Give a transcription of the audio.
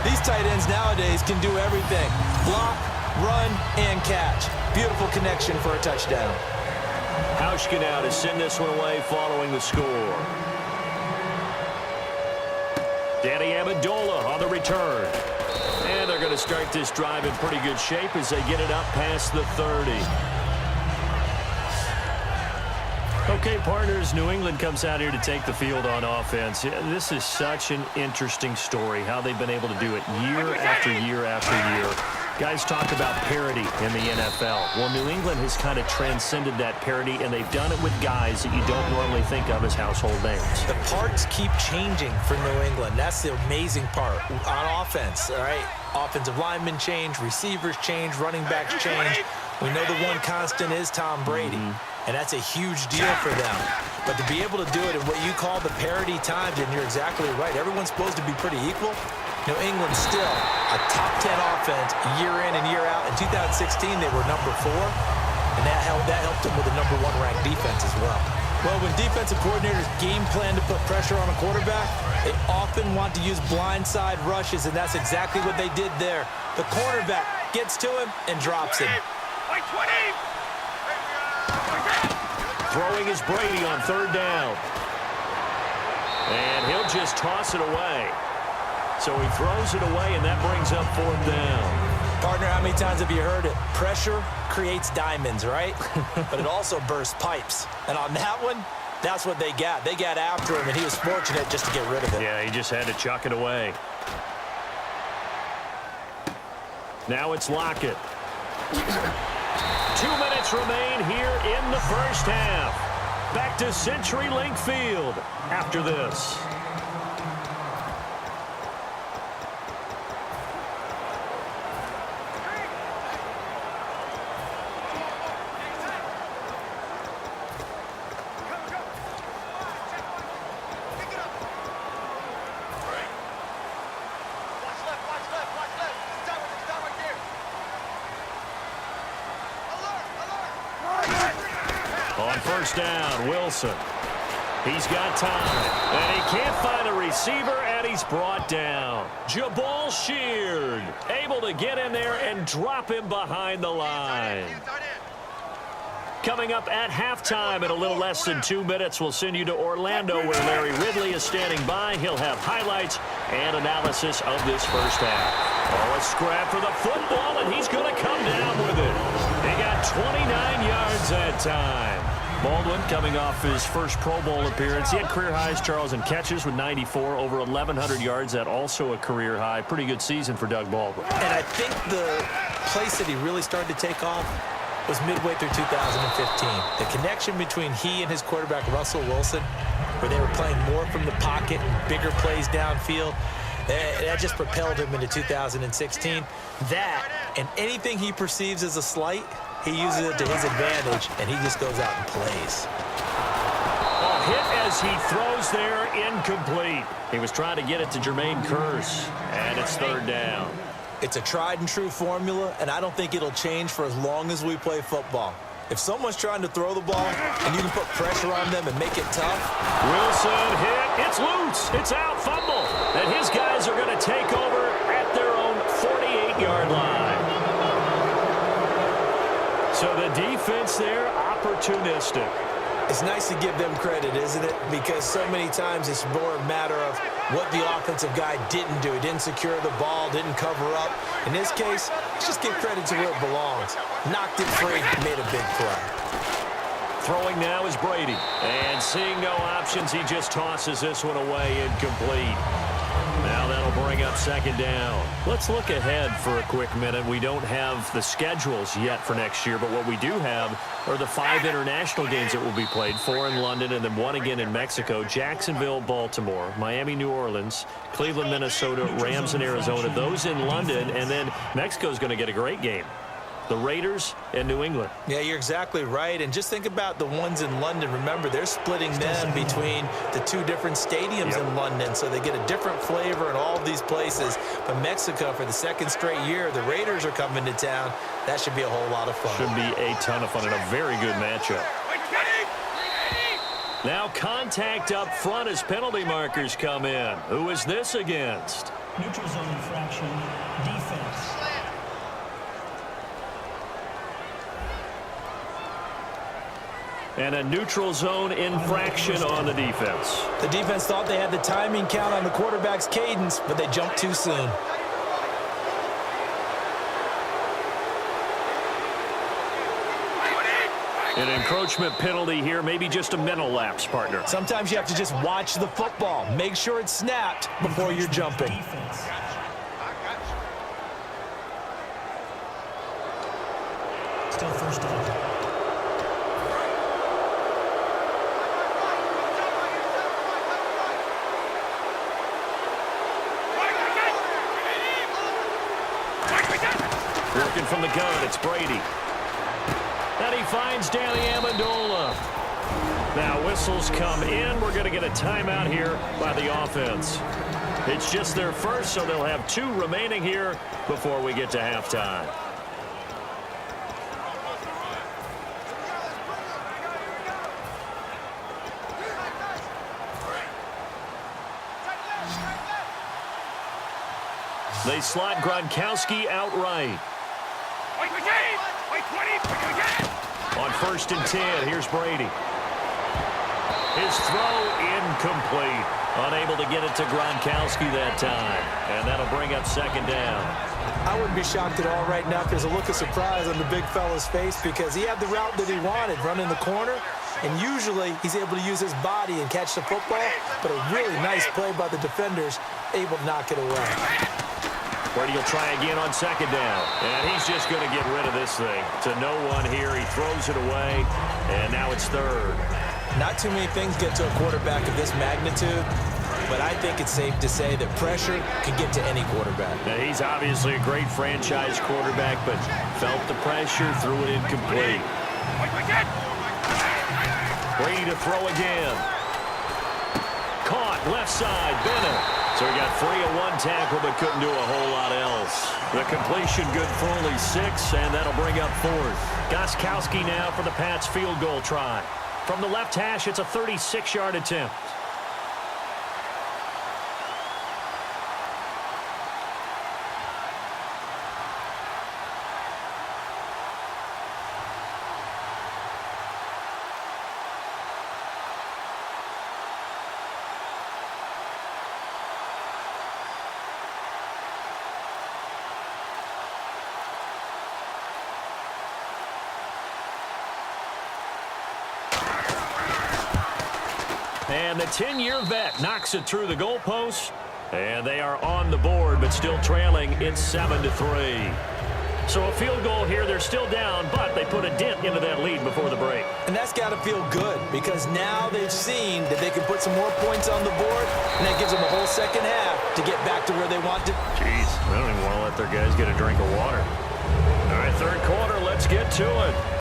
These tight ends nowadays can do everything. Block, run, and catch. Beautiful connection for a touchdown. Hauschka now to send this one away following the score. Danny Amendola on the return. And they're going to start this drive in pretty good shape as they get it up past the 30. Okay, partners, New England comes out here to take the field on offense. This is such an interesting story, how they've been able to do it year after year after year. Guys talk about parity in the NFL. Well, New England has kind of transcended that parity, and they've done it with guys that you don't normally think of as household names. The parts keep changing for New England. That's the amazing part. On offense, all right, offensive linemen change, receivers change, running backs change. We know the one constant is Tom Brady, and that's a huge deal for them. But to be able to do it in what you call the parity times, and you're exactly right, everyone's supposed to be pretty equal. New England's still a top 10 offense year in and year out. In 2016, they were number 4, and that helped them with a number 1 ranked defense as well. Well, when defensive coordinators game plan to put pressure on a quarterback, they often want to use blindside rushes, and that's exactly what they did there. The cornerback gets to him and drops him. Throwing is Brady on 3rd down. And he'll just toss it away. So he throws it away, and that brings up 4th down. Partner, how many times have you heard it? Pressure creates diamonds, right? But it also bursts pipes. And on that one, that's what they got. They got after him, and he was fortunate just to get rid of it. Yeah, he just had to chuck it away. Now it's Lockett. 2 minutes remain here in the first half. Back to CenturyLink Field after this. On 1st down, Wilson. He's got time, and he can't find a receiver, and he's brought down. Jabal Sheard able to get in there and drop him behind the line. Coming up at halftime in a little less than 2 minutes, we'll send you to Orlando where Larry Ridley is standing by. He'll have highlights and analysis of this first half. Oh, a scrap for the football, and he's going to come down with it. They got 29 yards that time. Baldwin coming off his first Pro Bowl appearance. He had career highs, Charles, in catches with 94, over 1,100 yards. That also a career high. Pretty good season for Doug Baldwin. And I think the place that he really started to take off was midway through 2015. The connection between he and his quarterback, Russell Wilson, where they were playing more from the pocket, bigger plays downfield, that just propelled him into 2016. That, and anything he perceives as a slight, he uses it to his advantage, and he just goes out and plays. A hit as he throws there, incomplete. He was trying to get it to Jermaine Kearse, and it's 3rd down. It's a tried-and-true formula, and I don't think it'll change for as long as we play football. If someone's trying to throw the ball, and you can put pressure on them and make it tough. Wilson hit. It's loose. It's out. Fumble. And his guys are going to take over at their own 48-yard line. So the defense there, opportunistic. It's nice to give them credit, isn't it? Because so many times it's more a matter of what the offensive guy didn't do. He didn't secure the ball, didn't cover up. In this case, let's just give credit to where it belongs. Knocked it free, made a big play. Throwing now is Brady. And seeing no options, he just tosses this one away, incomplete. Now that'll bring up 2nd down. Let's look ahead for a quick minute. We don't have the schedules yet for next year, but what we do have are the 5 international games that will be played, 4 in London and then 1 again in Mexico, Jacksonville, Baltimore, Miami, New Orleans, Cleveland, Minnesota, Rams, and Arizona. Those in London, and then Mexico's going to get a great game. The Raiders and New England. Yeah, you're exactly right. And just think about the ones in London. Remember, they're splitting them between the 2 different stadiums in London, so they get a different flavor in all of these places. But Mexico, for the 2nd straight year, the Raiders are coming to town. That should be a whole lot of fun. Should be a ton of fun and a very good matchup. Now contact up front as penalty markers come in. Who is this against? Neutral zone infraction, defense. And a neutral zone infraction on the defense. The defense thought they had the timing count on the quarterback's cadence, but they jumped too soon. An encroachment penalty here, maybe just a mental lapse, partner. Sometimes you have to just watch the football. Make sure it's snapped before you're jumping. Defense. Still first down. Working from the gun, it's Brady. And he finds Danny Amendola. Now whistles come in. We're going to get a timeout here by the offense. It's just their first, so they'll have 2 remaining here before we get to halftime. They slot Gronkowski outright. On 1st and 10, here's Brady. His throw incomplete. Unable to get it to Gronkowski that time. And that'll bring up 2nd down. I wouldn't be shocked at all right now if there's a look of surprise on the big fella's face because he had the route that he wanted, running the corner. And usually he's able to use his body and catch the football. But a really nice play by the defenders, able to knock it away. Brady will try again on 2nd down. And he's just going to get rid of this thing. To no one here. He throws it away. And now it's 3rd. Not too many things get to a quarterback of this magnitude. But I think it's safe to say that pressure can get to any quarterback. Now, he's obviously a great franchise quarterback, but felt the pressure, threw it incomplete. Brady to throw again. Caught, left side, Bennett. So he got free of 1 tackle, but couldn't do a whole lot else. The completion good for only 6, and that'll bring up 4th. Gostkowski now for the Pats field goal try. From the left hash, it's a 36-yard attempt. And the 10-year vet knocks it through the goalpost. And they are on the board, but still trailing. It's 7-3. So a field goal here. They're still down, but they put a dent into that lead before the break. And that's got to feel good because now they've seen that they can put some more points on the board, and that gives them a whole 2nd half to get back to where they want to. Jeez, they don't even want to let their guys get a drink of water. All right, 3rd quarter, let's get to it.